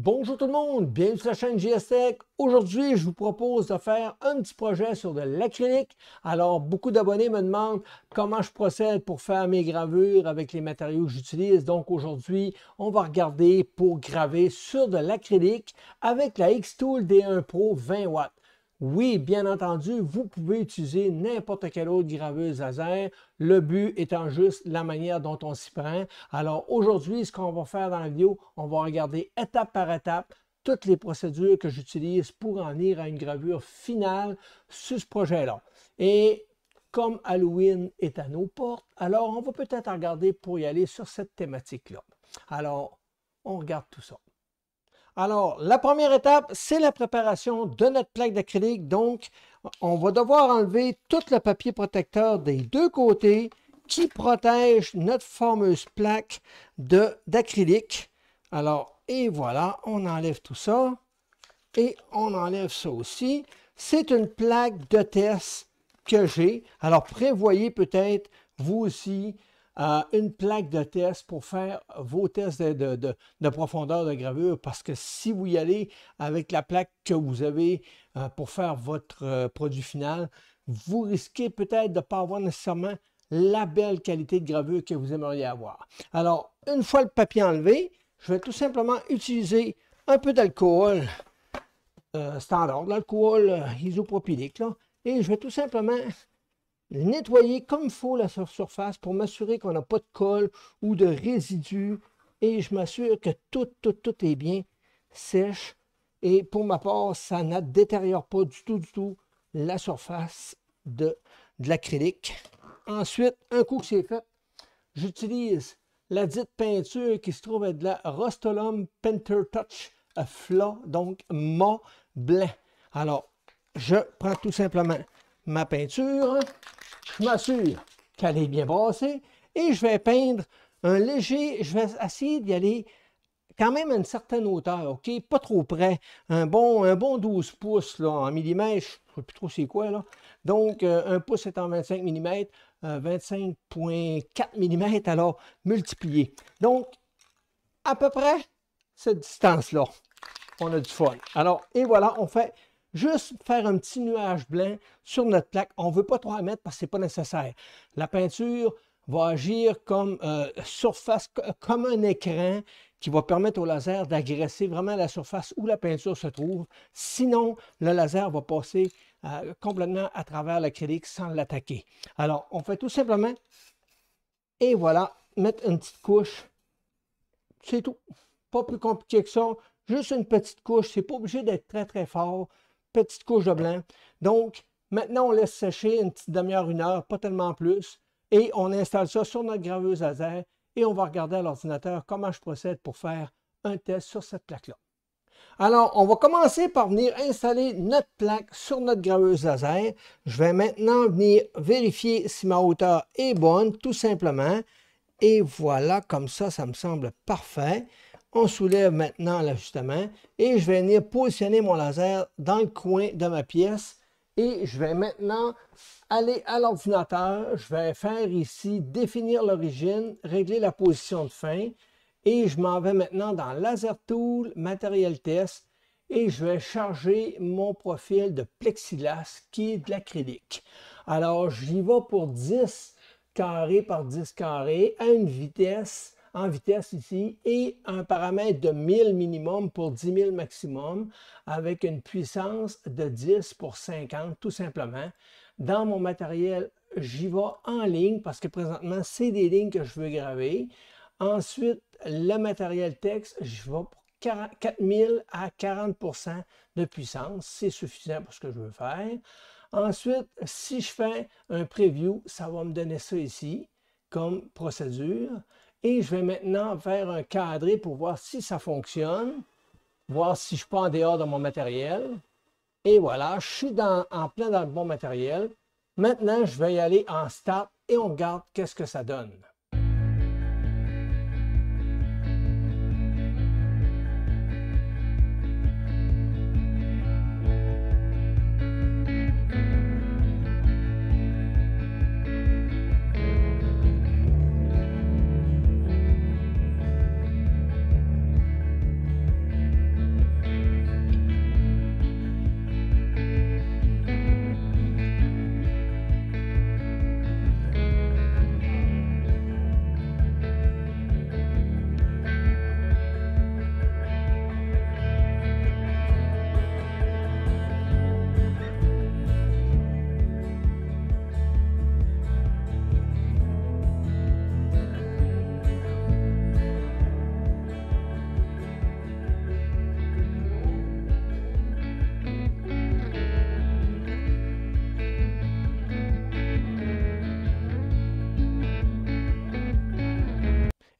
Bonjour tout le monde, bienvenue sur la chaîne JS Tech. Aujourd'hui, je vous propose de faire un petit projet sur de l'acrylique. Alors, beaucoup d'abonnés me demandent comment je procède pour faire mes gravures avec les matériaux que j'utilise. Donc aujourd'hui, on va regarder pour graver sur de l'acrylique avec la Xtool D1 Pro 20 watts. Oui, bien entendu, vous pouvez utiliser n'importe quelle autre graveuse laser, le but étant juste la manière dont on s'y prend. Alors aujourd'hui, ce qu'on va faire dans la vidéo, on va regarder étape par étape toutes les procédures que j'utilise pour en venir à une gravure finale sur ce projet-là. Et comme Halloween est à nos portes, alors on va peut-être regarder pour y aller sur cette thématique-là. Alors, on regarde tout ça. Alors, la première étape, c'est la préparation de notre plaque d'acrylique. Donc, on va devoir enlever tout le papier protecteur des deux côtés qui protège notre fameuse plaque d'acrylique. Alors, et voilà, on enlève tout ça. Et on enlève ça aussi. C'est une plaque de test que j'ai. Alors, prévoyez peut-être, vous aussi, une plaque de test pour faire vos tests de profondeur de gravure, parce que si vous y allez avec la plaque que vous avez pour faire votre produit final, vous risquez peut-être de ne pas avoir nécessairement la belle qualité de gravure que vous aimeriez avoir. Alors, une fois le papier enlevé, je vais tout simplement utiliser un peu d'alcool standard, l'alcool isopropylique, là, et je vais tout simplement nettoyer comme il faut la surface pour m'assurer qu'on n'a pas de colle ou de résidus, et je m'assure que tout est bien sèche, et pour ma part, ça ne détériore pas du tout la surface de l'acrylique. Ensuite, un coup que c'est fait, j'utilise la dite peinture qui se trouve être de la Rust-Oleum Painter Touch Flat, donc mat blanc. Alors, je prends tout simplement ma peinture, je m'assure qu'elle est bien brassée et je vais peindre un léger, je vais essayer d'y aller quand même à une certaine hauteur, ok? Pas trop près, un bon 12 pouces là, en millimètres, je ne sais plus trop c'est quoi là. Donc, un pouce étant 25 mm, 25,4 mm, alors multiplié. Donc, à peu près cette distance-là, on a du fun. Alors, et voilà, on fait juste faire un petit nuage blanc sur notre plaque. On ne veut pas trop en mettre parce que ce n'est pas nécessaire. La peinture va agir comme surface, comme un écran qui va permettre au laser d'agresser vraiment la surface où la peinture se trouve. Sinon, le laser va passer complètement à travers l'acrylique sans l'attaquer. Alors, on fait tout simplement, et voilà, mettre une petite couche. C'est tout. Pas plus compliqué que ça. Juste une petite couche. C'est pas obligé d'être très fort. Petite couche de blanc. Donc, maintenant, on laisse sécher une petite demi-heure, une heure, pas tellement plus. Et on installe ça sur notre graveuse laser et on va regarder à l'ordinateur comment je procède pour faire un test sur cette plaque-là. Alors, on va commencer par venir installer notre plaque sur notre graveuse laser. Je vais maintenant venir vérifier si ma hauteur est bonne, tout simplement. Et voilà, comme ça me semble parfait. On soulève maintenant l'ajustement et je vais venir positionner mon laser dans le coin de ma pièce. Et je vais maintenant aller à l'ordinateur. Je vais faire ici définir l'origine, régler la position de fin. Et je m'en vais maintenant dans Laser Tool, Matériel Test. Et je vais charger mon profil de plexiglas qui est de l'acrylique. Alors, j'y vais pour 10 carrés par 10 carrés à une vitesse, en vitesse ici, et un paramètre de 1000 minimum pour 10 000 maximum, avec une puissance de 10 pour 50, tout simplement. Dans mon matériel, j'y vais en ligne, parce que présentement, c'est des lignes que je veux graver. Ensuite, le matériel texte, je vais pour 4000 à 40% de puissance. C'est suffisant pour ce que je veux faire. Ensuite, si je fais un preview, ça va me donner ça ici comme procédure. Et je vais maintenant faire un cadré pour voir si ça fonctionne, voir si je ne suis pas en dehors de mon matériel. Et voilà, je suis en plein dans le bon matériel. Maintenant, je vais y aller en start et on regarde qu'est-ce que ça donne.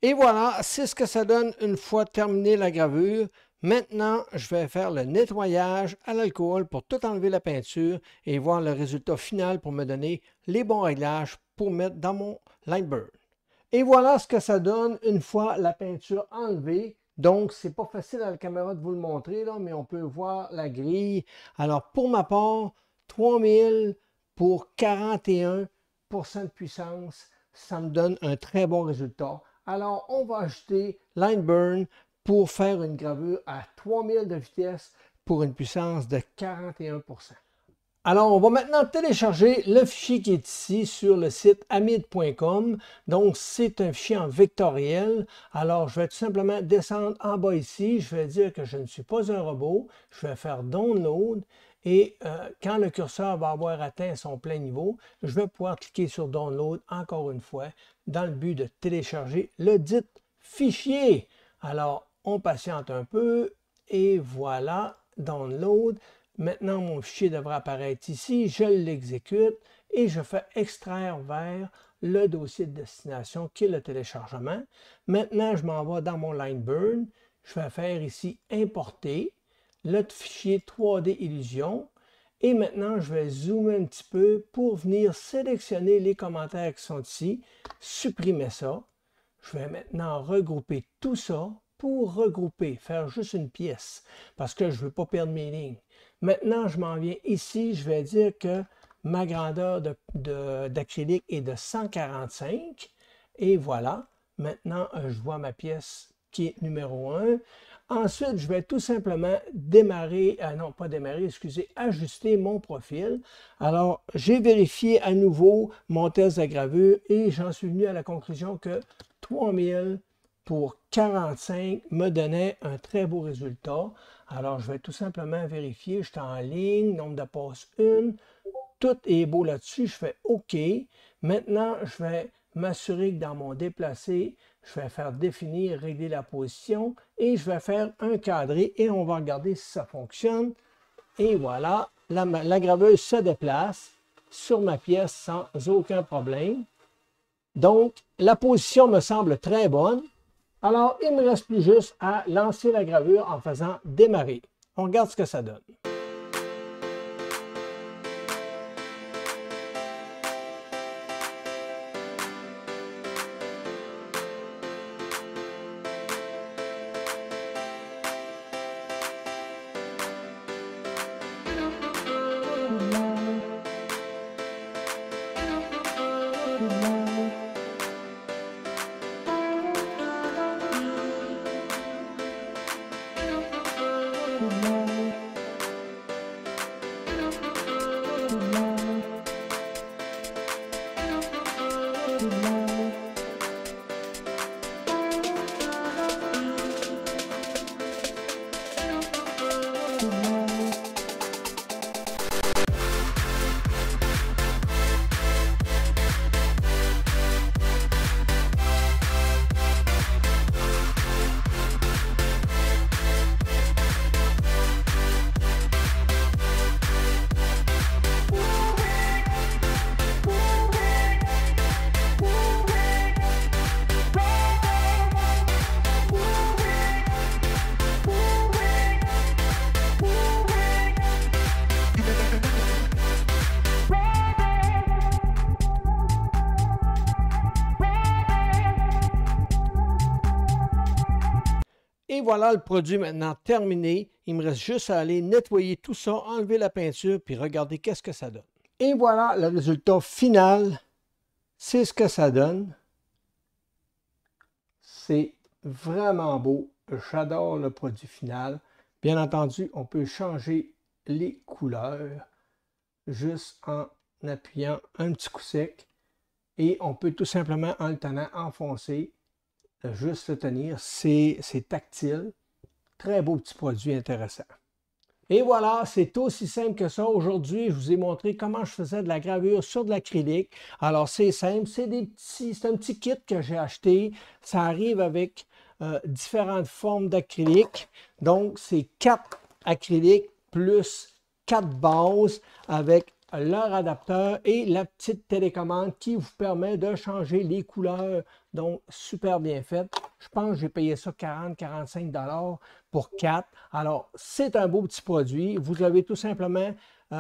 Et voilà, c'est ce que ça donne une fois terminé la gravure. Maintenant, je vais faire le nettoyage à l'alcool pour tout enlever la peinture et voir le résultat final pour me donner les bons réglages pour mettre dans mon Lightburn. Et voilà ce que ça donne une fois la peinture enlevée. Donc, c'est pas facile à la caméra de vous le montrer, là, mais on peut voir la grille. Alors, pour ma part, 3000 pour 41% de puissance, ça me donne un très bon résultat. Alors, on va ajouter Lightburn pour faire une gravure à 3000 de vitesse pour une puissance de 41%. Alors, on va maintenant télécharger le fichier qui est ici sur le site amide.com. Donc, c'est un fichier en vectoriel. Alors, je vais tout simplement descendre en bas ici. Je vais dire que je ne suis pas un robot. Je vais faire Download. Et quand le curseur va avoir atteint son plein niveau, je vais pouvoir cliquer sur Download encore une fois dans le but de télécharger le dit fichier. Alors, on patiente un peu et voilà, Download. Maintenant, mon fichier devrait apparaître ici. Je l'exécute et je fais extraire vers le dossier de destination qui est le téléchargement. Maintenant, je m'en vais dans mon Lightburn. Je vais faire ici Importer le fichier 3D Illusion. Et maintenant, je vais zoomer un petit peu pour venir sélectionner les commentaires qui sont ici, supprimer ça. Je vais maintenant regrouper tout ça pour regrouper, faire juste une pièce, parce que je ne veux pas perdre mes lignes. Maintenant, je m'en viens ici, je vais dire que ma grandeur d'acrylique est de 145. Et voilà, maintenant, je vois ma pièce qui est numéro 1. Ensuite, je vais tout simplement démarrer, non pas démarrer, excusez, ajuster mon profil. Alors, j'ai vérifié à nouveau mon test de gravure et j'en suis venu à la conclusion que 3000 pour 45 me donnait un très beau résultat. Alors, je vais tout simplement vérifier, je suis en ligne, nombre de passes 1, tout est beau là-dessus, je fais OK. Maintenant, je vais m'assurer que dans mon déplacé, je vais faire définir, régler la position et je vais faire un cadré et on va regarder si ça fonctionne. Et voilà, la graveuse se déplace sur ma pièce sans aucun problème. Donc, la position me semble très bonne. Alors, il ne me reste plus juste à lancer la gravure en faisant démarrer. On regarde ce que ça donne. Et voilà le produit maintenant terminé. Il me reste juste à aller nettoyer tout ça, enlever la peinture, puis regarder qu'est-ce que ça donne. Et voilà le résultat final. C'est ce que ça donne. C'est vraiment beau. J'adore le produit final. Bien entendu, on peut changer les couleurs juste en appuyant un petit coup sec. Et on peut tout simplement, en le tenant enfoncé, juste le tenir, c'est tactile. Très beau petit produit intéressant. Et voilà, c'est aussi simple que ça. Aujourd'hui, je vous ai montré comment je faisais de la gravure sur de l'acrylique. Alors, c'est simple, c'est un petit kit que j'ai acheté. Ça arrive avec différentes formes d'acrylique. Donc, c'est 4 acryliques plus 4 bases avec leur adapteur et la petite télécommande qui vous permet de changer les couleurs. Donc, super bien fait. Je pense que j'ai payé ça 40-45 $ pour 4. Alors, c'est un beau petit produit. Vous avez tout simplement,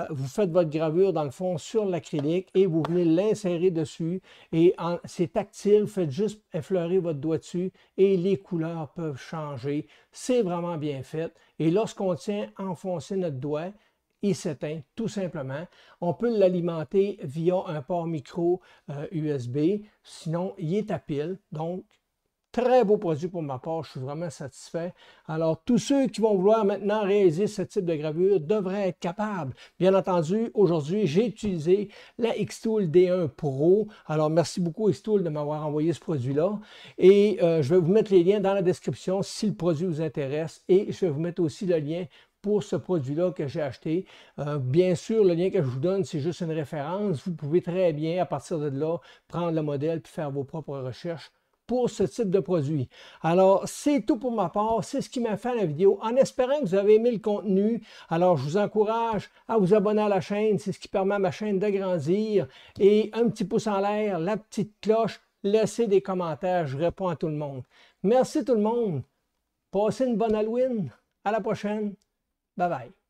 vous faites votre gravure dans le fond sur l'acrylique et vous venez l'insérer dessus. Et c'est tactile, vous faites juste effleurer votre doigt dessus et les couleurs peuvent changer. C'est vraiment bien fait. Et lorsqu'on tient enfoncé notre doigt, il s'éteint tout simplement. On peut l'alimenter via un port micro USB. Sinon, il est à pile. Donc, très beau produit pour ma part. Je suis vraiment satisfait. Alors, tous ceux qui vont vouloir maintenant réaliser ce type de gravure devraient être capables. Bien entendu, aujourd'hui, j'ai utilisé la Xtool D1 Pro. Alors, merci beaucoup Xtool de m'avoir envoyé ce produit-là. Et je vais vous mettre les liens dans la description si le produit vous intéresse. Et je vais vous mettre aussi le lien pour ce produit-là que j'ai acheté. Bien sûr, le lien que je vous donne, c'est juste une référence. Vous pouvez très bien, à partir de là, prendre le modèle et faire vos propres recherches pour ce type de produit. Alors, c'est tout pour ma part. C'est ce qui m'a fait la vidéo. En espérant que vous avez aimé le contenu, alors je vous encourage à vous abonner à la chaîne. C'est ce qui permet à ma chaîne de grandir. Et un petit pouce en l'air, la petite cloche, laissez des commentaires. Je réponds à tout le monde. Merci tout le monde. Passez une bonne Halloween. À la prochaine. Bye bye.